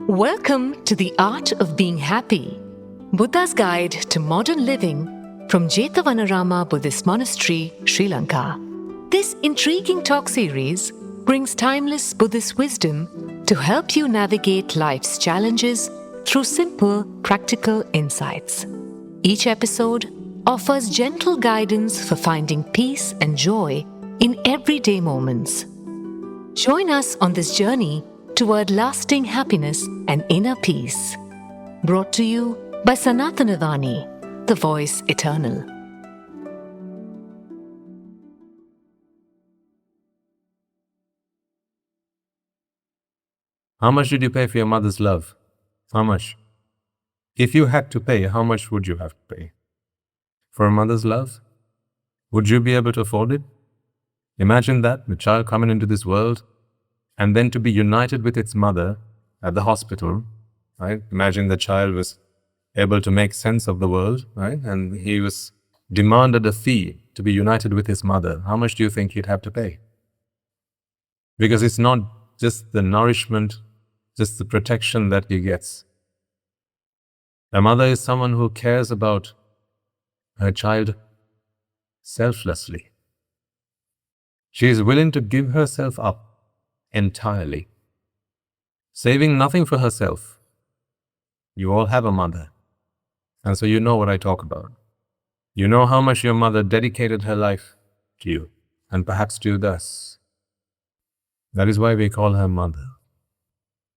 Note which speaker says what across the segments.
Speaker 1: Welcome to the Art of Being Happy, Buddha's Guide to Modern Living from Jetavanarama Buddhist Monastery, Sri Lanka. This intriguing talk series brings timeless Buddhist wisdom to help you navigate life's challenges through simple, practical insights. Each episode offers gentle guidance for finding peace and joy in everyday moments. Join us on this journey toward lasting happiness and inner peace. Brought to you by Sanathana Vani, the voice eternal.
Speaker 2: How much did you pay for your mother's love? How much? If you had to pay, how much would you have to pay? For a mother's love? Would you be able to afford it? Imagine that, the child coming into this world, and then to be united with its mother at the hospital, right? Imagine the child was able to make sense of the world, right? And he was demanded a fee to be united with his mother. How much do you think he'd have to pay? Because it's not just the nourishment, just the protection that he gets. A mother is someone who cares about her child selflessly. She is willing to give herself up entirely, saving nothing for herself. You all have a mother, and so you know what I talk about. You know how much your mother dedicated her life to you, and perhaps to thus. That is why we call her mother.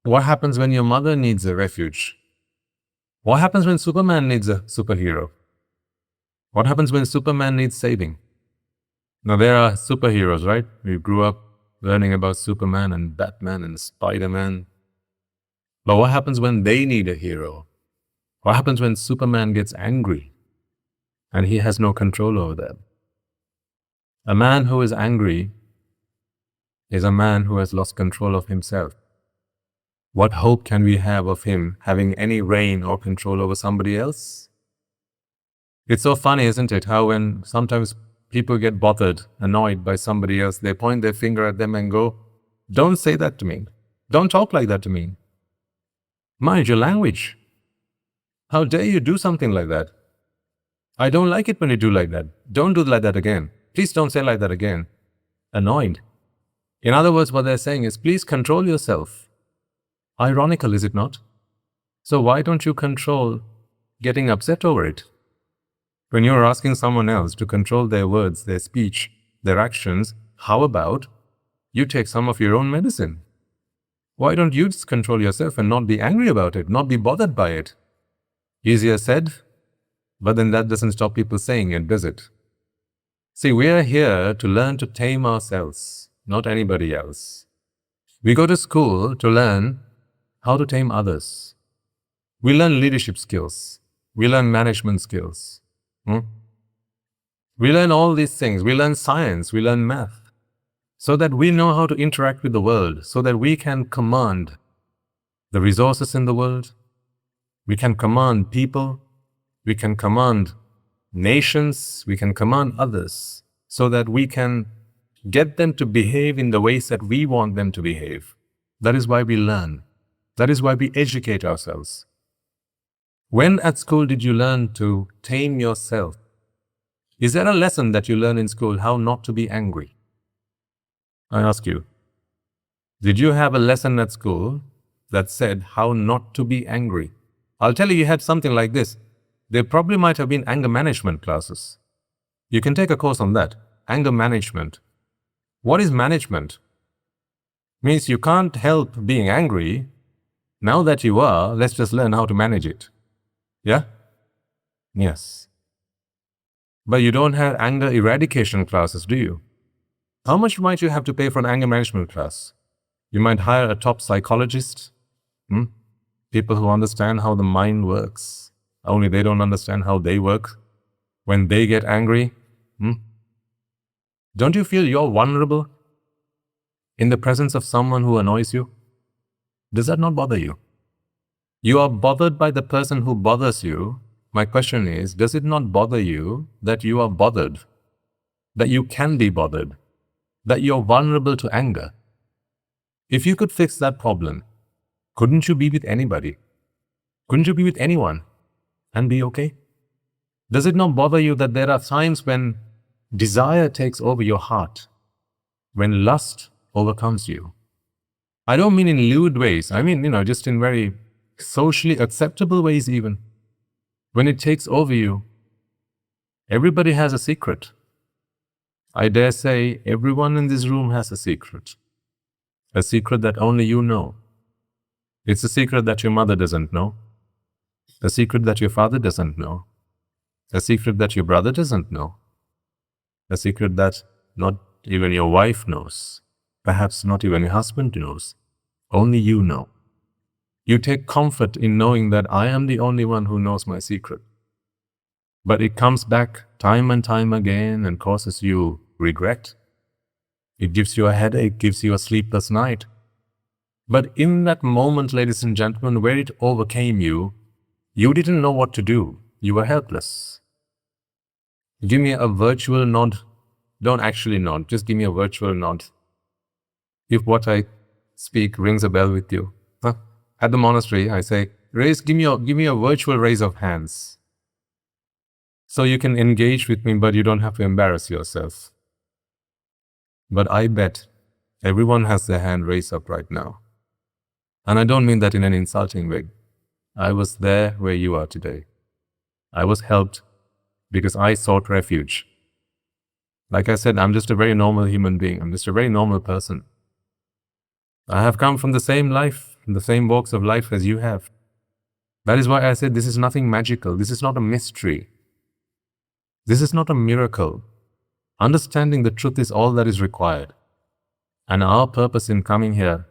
Speaker 2: What happens when your mother needs a refuge? What happens when Superman needs a superhero? What happens when Superman needs saving? Now there are superheroes, right? We grew up learning about Superman and Batman and Spider-Man. But what happens when they need a hero? What happens when Superman gets angry and he has no control over them? A man who is angry is a man who has lost control of himself. What hope can we have of him having any reign or control over somebody else? It's so funny, isn't it, how when sometimes people get bothered, annoyed by somebody else, they point their finger at them and go, "Don't say that to me. Don't talk like that to me. Mind your language. How dare you do something like that? I don't like it when you do like that. Don't do like that again. Please don't say like that again." Annoyed. In other words, what they're saying is, please control yourself. Ironical, is it not? So why don't you control getting upset over it? When you're asking someone else to control their words, their speech, their actions, how about you take some of your own medicine? Why don't you just control yourself and not be angry about it, not be bothered by it? Easier said, but then that doesn't stop people saying it, does it? See, we are here to learn to tame ourselves, not anybody else. We go to school to learn how to tame others. We learn leadership skills. We learn management skills. We learn all these things. We learn science. We learn math. So that we know how to interact with the world. So that we can command the resources in the world. We can command people. We can command nations. We can command others. So that we can get them to behave in the ways that we want them to behave. That is why we learn. That is why we educate ourselves. When at school did you learn to tame yourself? Is there a lesson that you learn in school how not to be angry? I ask you, did you have a lesson at school that said how not to be angry? I'll tell you, you had something like this. There probably might have been anger management classes. You can take a course on that. Anger management. What is management? Means you can't help being angry. Now that you are, let's just learn how to manage it. Yeah? Yes. But you don't have anger eradication classes, do you? How much might you have to pay for an anger management class? You might hire a top psychologist. People who understand how the mind works. Only they don't understand how they work. When they get angry. Don't you feel you're vulnerable in the presence of someone who annoys you? Does that not bother you? You are bothered by the person who bothers you. My question is, does it not bother you that you are bothered? That you can be bothered? that you're vulnerable to anger. If you could fix that problem, couldn't you be with anybody? Couldn't you be with anyone and be okay? Does it not bother you that there are times when desire takes over your heart, when lust overcomes you? I don't mean in lewd ways. I mean, just in very socially acceptable ways even. When it takes over you, everybody has a secret. I dare say everyone in this room has a secret that only you know. It's a secret that your mother doesn't know, a secret that your father doesn't know, a secret that your brother doesn't know, a secret that not even your wife knows, perhaps not even your husband knows. Only you know. You take comfort in knowing that I am the only one who knows my secret. But it comes back time and time again and causes you regret. It gives you a headache, gives you a sleepless night. But in that moment, ladies and gentlemen, where it overcame you, you didn't know what to do. You were helpless. Give me a virtual nod. Don't actually nod, just give me a virtual nod. If what I speak rings a bell with you. At the monastery, I say, give me a virtual raise of hands. So you can engage with me, but you don't have to embarrass yourself. But I bet everyone has their hand raised up right now. And I don't mean that in an insulting way. I was there where you are today. I was helped because I sought refuge. Like I said, I'm just a very normal human being. I'm just a very normal person. I have come from the same life, the same walks of life as you have. That is why I said this is nothing magical. This is not a mystery. This is not a miracle. Understanding the truth is all that is required. And our purpose in coming here,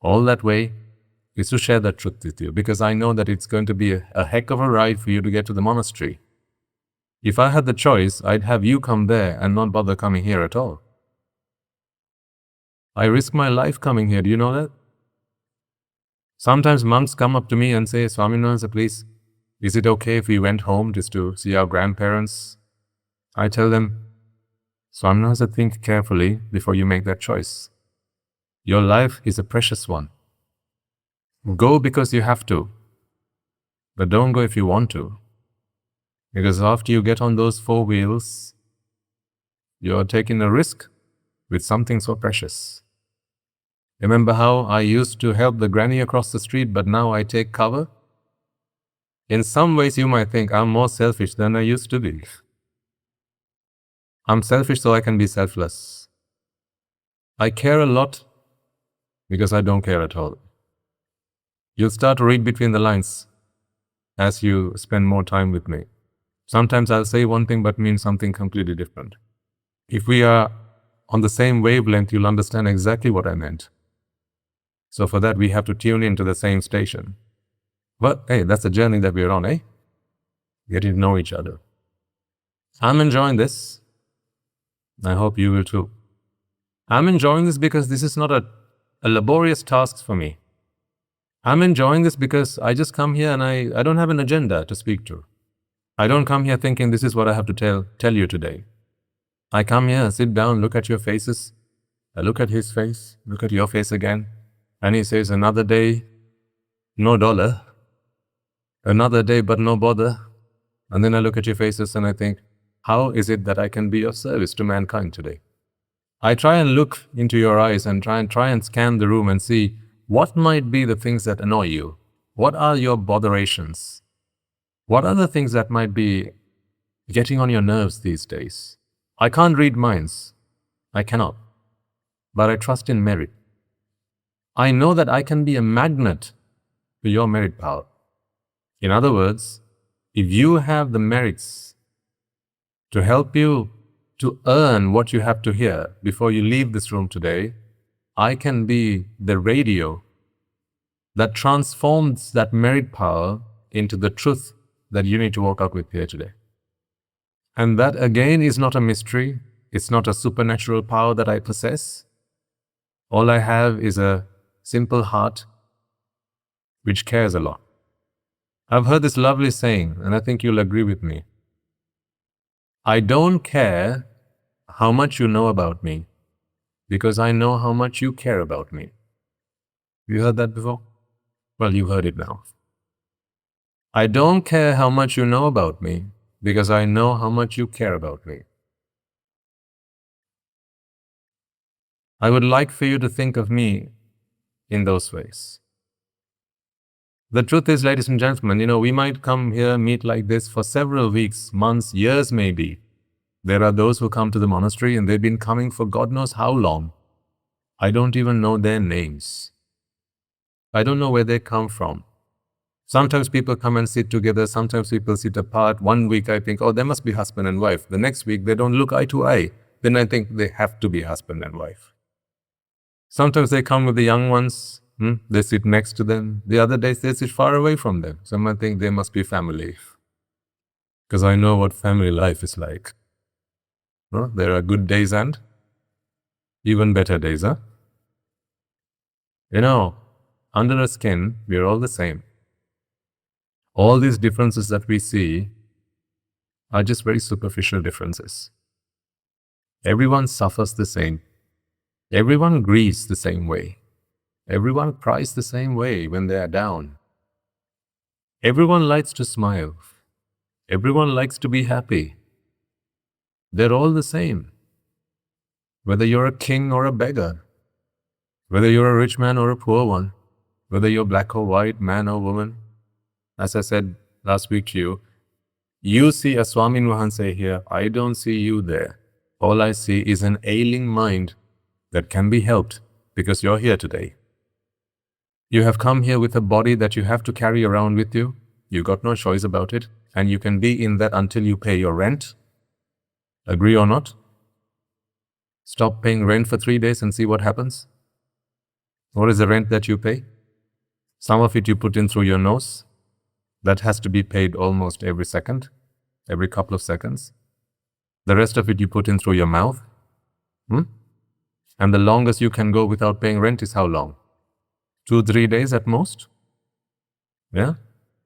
Speaker 2: all that way, is to share that truth with you, because I know that it's going to be a heck of a ride for you to get to the monastery. If I had the choice, I'd have you come there and not bother coming here at all. I risk my life coming here, do you know that? Sometimes monks come up to me and say, Swaminatha, please, is it okay if we went home just to see our grandparents? I tell them, Swaminatha, think carefully before you make that choice. Your life is a precious one. Go because you have to, but don't go if you want to. Because after you get on those four wheels, you're taking a risk with something so precious. Remember how I used to help the granny across the street, but now I take cover? In some ways you might think I'm more selfish than I used to be. I'm selfish so I can be selfless. I care a lot because I don't care at all. You'll start to read between the lines as you spend more time with me. Sometimes I'll say one thing but mean something completely different. If we are on the same wavelength, you'll understand exactly what I meant. So for that, we have to tune into the same station. But hey, that's the journey that we're on, eh? Getting to know each other. I'm enjoying this. I hope you will too. I'm enjoying this because this is not a laborious task for me. I'm enjoying this because I just come here and I don't have an agenda to speak to. I don't come here thinking this is what I have to tell you today. I come here, sit down, look at your faces. I look at his face, look at your face again. And he says, another day, no dollar. Another day, but no bother. And then I look at your faces and I think, how is it that I can be of service to mankind today? I try and look into your eyes and try and scan the room and see what might be the things that annoy you. What are your botherations? What are the things that might be getting on your nerves these days? I can't read minds. I cannot. But I trust in merit. I know that I can be a magnet to your merit power. In other words, if you have the merits to help you to earn what you have to hear before you leave this room today, I can be the radio that transforms that merit power into the truth that you need to walk out with here today. And that again is not a mystery. It's not a supernatural power that I possess. All I have is a simple heart which cares a lot. I've heard this lovely saying, and I think you'll agree with me. I don't care how much you know about me. because I know how much you care about me. You heard that before? Well, you've heard it now. I don't care how much you know about me, because I know how much you care about me. I would like for you to think of me in those ways. The truth is, ladies and gentlemen, we might come here, meet like this for several weeks, months, years maybe. There are those who come to the monastery and they've been coming for God knows how long. I don't even know their names. I don't know where they come from. Sometimes people come and sit together, sometimes people sit apart. One week I think, oh, they must be husband and wife. The next week they don't look eye to eye. Then I think they have to be husband and wife. Sometimes they come with the young ones, they sit next to them. The other days they sit far away from them. So I think they must be family. Because I know what family life is like. There are good days and even better days, huh? Under the skin, we are all the same. All these differences that we see are just very superficial differences. Everyone suffers the same. Everyone grieves the same way. Everyone cries the same way when they are down. Everyone likes to smile. Everyone likes to be happy. They're all the same. Whether you're a king or a beggar, whether you're a rich man or a poor one, whether you're black or white, man or woman. As I said last week to you, you see a Swami Vahanse here, I don't see you there. All I see is an ailing mind that can be helped because you're here today. You have come here with a body that you have to carry around with you. You got no choice about it, and you can be in that until you pay your rent. Agree or not? Stop paying rent for 3 days and see what happens. What is the rent that you pay? Some of it you put in through your nose. That has to be paid almost every second, every couple of seconds. The rest of it you put in through your mouth. And the longest you can go without paying rent is how long? 2-3 days at most? Yeah?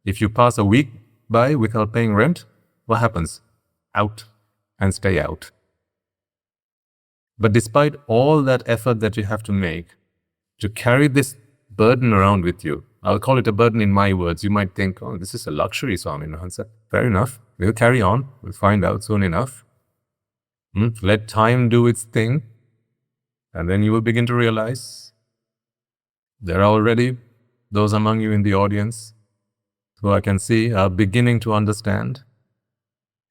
Speaker 2: If you pass a week by without paying rent, what happens? Out and stay out. But despite all that effort that you have to make to carry this burden around with you, I'll call it a burden in my words. You might think, oh, this is a luxury, Swami Vahansa. Fair enough. We'll carry on. We'll find out soon enough. Let time do its thing. And then you will begin to realize there are already those among you in the audience who I can see are beginning to understand.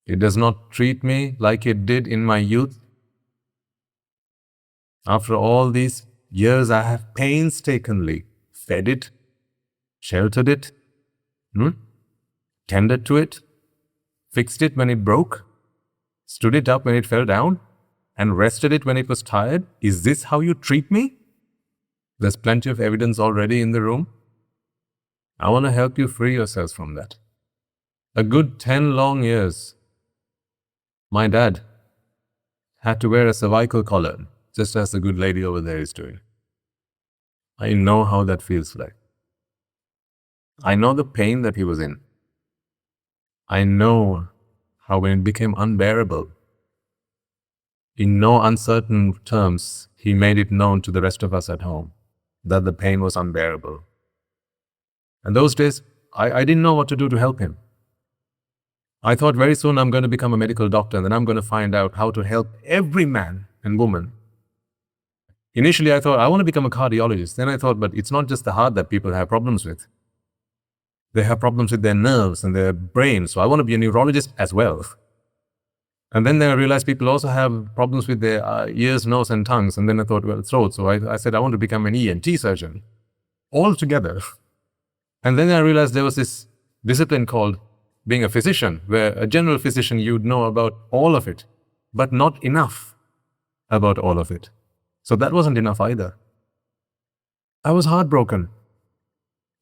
Speaker 2: It does not treat me like it did in my youth. After all these years, I have painstakingly fed it, sheltered it, tended to it, fixed it when it broke, stood it up when it fell down, and rested it when it was tired. Is this how you treat me? There's plenty of evidence already in the room. I want to help you free yourselves from that. A good 10 long years, my dad had to wear a cervical collar, just as the good lady over there is doing. I know how that feels like. I know the pain that he was in. I know how when it became unbearable, in no uncertain terms, he made it known to the rest of us at home that the pain was unbearable. And those days, I didn't know what to do to help him. I thought very soon I'm going to become a medical doctor and then I'm going to find out how to help every man and woman. Initially, I thought I want to become a cardiologist. Then I thought, but it's not just the heart that people have problems with. They have problems with their nerves and their brain, so I want to be a neurologist as well. And then I realized people also have problems with their ears, nose, and tongues. And then I thought, well, throat. So I said, I want to become an ENT surgeon. All together. And then I realized there was this discipline called being a physician, where a general physician, you'd know about all of it, but not enough about all of it. So that wasn't enough either. I was heartbroken.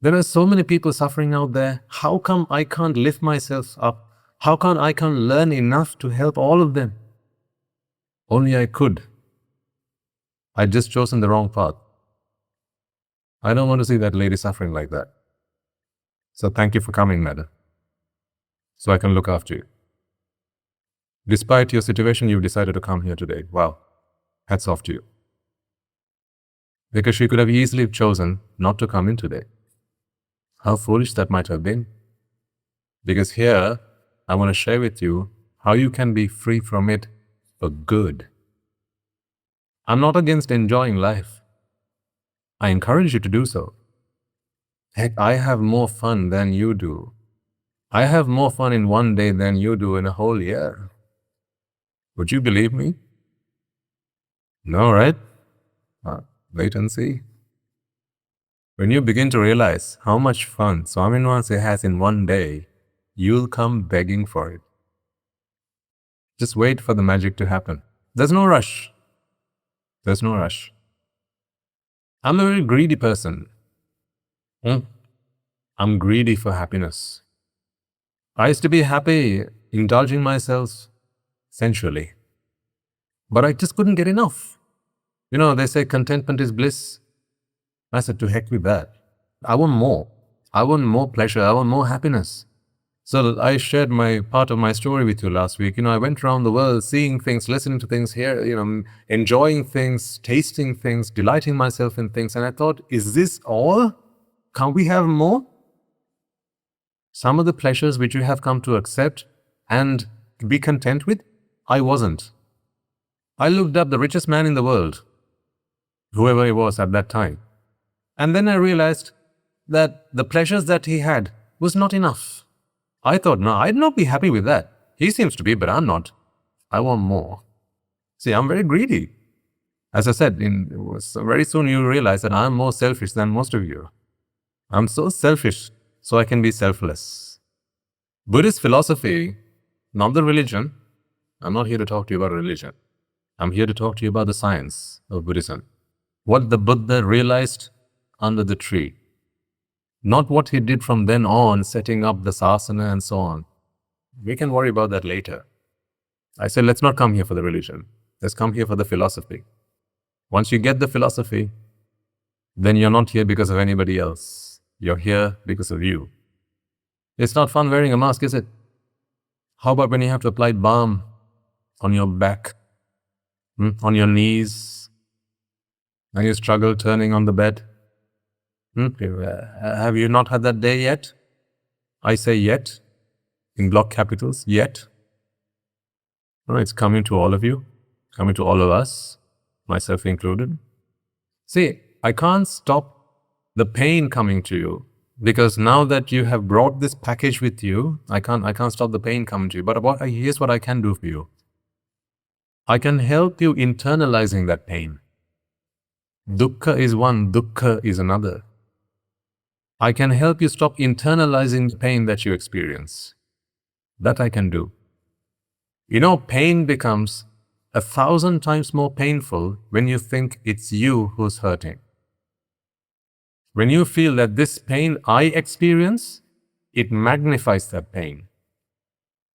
Speaker 2: There are so many people suffering out there. How come I can't lift myself up? How come I can't learn enough to help all of them? Only I could. I'd just chosen the wrong path. I don't want to see that lady suffering like that. So thank you for coming, madam, so I can look after you. Despite your situation, you've decided to come here today. Wow. Hats off to you. because she could have easily chosen not to come in today. How foolish that might have been. Because here, I want to share with you how you can be free from it for good. I'm not against enjoying life. I encourage you to do so. Heck, I have more fun than you do. I have more fun in one day than you do in a whole year. Would you believe me? No, right? Wait and see. When you begin to realize how much fun Swamin Wahanse has in one day, you'll come begging for it. Just wait for the magic to happen. There's no rush. There's no rush. I'm a very greedy person. I'm greedy for happiness. I used to be happy indulging myself sensually. But I just couldn't get enough. You know, they say contentment is bliss. I said, to heck with that. I want more. I want more pleasure. I want more happiness. So I shared my part of my story with you last week. I went around the world seeing things, listening to things, enjoying things, tasting things, delighting myself in things. And I thought, is this all? Can't we have more? Some of the pleasures which you have come to accept and be content with, I wasn't. I looked up the richest man in the world, whoever he was at that time. And then I realized that the pleasures that he had was not enough. I thought, no, I'd not be happy with that. He seems to be, but I'm not. I want more. See, I'm very greedy. As I said, very soon you realize that I'm more selfish than most of you. I'm so selfish, so I can be selfless. Buddhist philosophy, not the religion. I'm not here to talk to you about religion. I'm here to talk to you about the science of Buddhism. What the Buddha realized under the tree. Not what he did from then on, setting up the Sanathana and so on. We can worry about that later. I said, let's not come here for the religion. Let's come here for the philosophy. Once you get the philosophy, then you're not here because of anybody else. You're here because of you. It's not fun wearing a mask, is it? How about when you have to apply balm on your back, on your knees, and you struggle turning on the bed? Have you not had that day yet? I say yet, in block capitals, yet. No, it's coming to all of you, coming to all of us, myself included. See, I can't stop the pain coming to you, because now that you have brought this package with you, I can't stop the pain coming to you. But here's what I can do for you. I can help you internalizing that pain. Dukkha is one, dukkha is another. I can help you stop internalizing the pain that you experience. That I can do. Pain becomes 1,000 times more painful when you think it's you who's hurting. When you feel that this pain I experience, it magnifies that pain.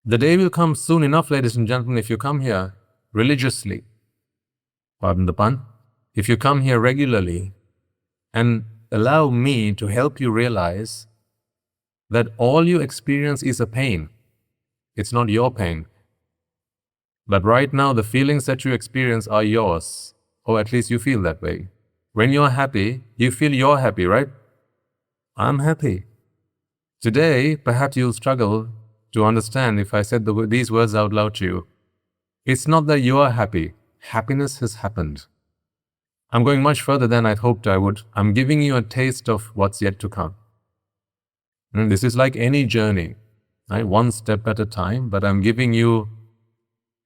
Speaker 2: The day will come soon enough, ladies and gentlemen, if you come here religiously, pardon the pun, if you come here regularly and allow me to help you realize that all you experience is a pain. It's not your pain. But right now, the feelings that you experience are yours, or at least you feel that way. When you're happy, you feel you're happy, right? I'm happy. Today, perhaps you'll struggle to understand if I said these words out loud to you. It's not that you are happy. Happiness has happened. I'm going much further than I hoped I would. I'm giving you a taste of what's yet to come. And this is like any journey, right? One step at a time, but I'm giving you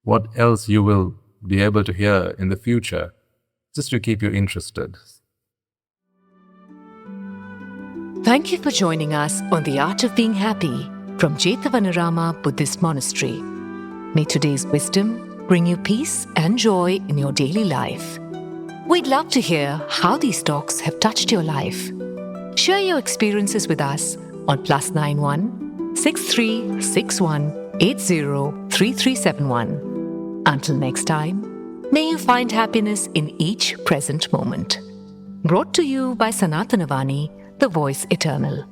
Speaker 2: what else you will be able to hear in the future, just to keep you interested.
Speaker 1: Thank you for joining us on The Art of Being Happy from Jethavanarama Buddhist Monastery. May today's wisdom bring you peace and joy in your daily life. We'd love to hear how these talks have touched your life. Share your experiences with us on +91 6361 803371. Until next time, may you find happiness in each present moment. Brought to you by Sanathana Vani, the voice eternal.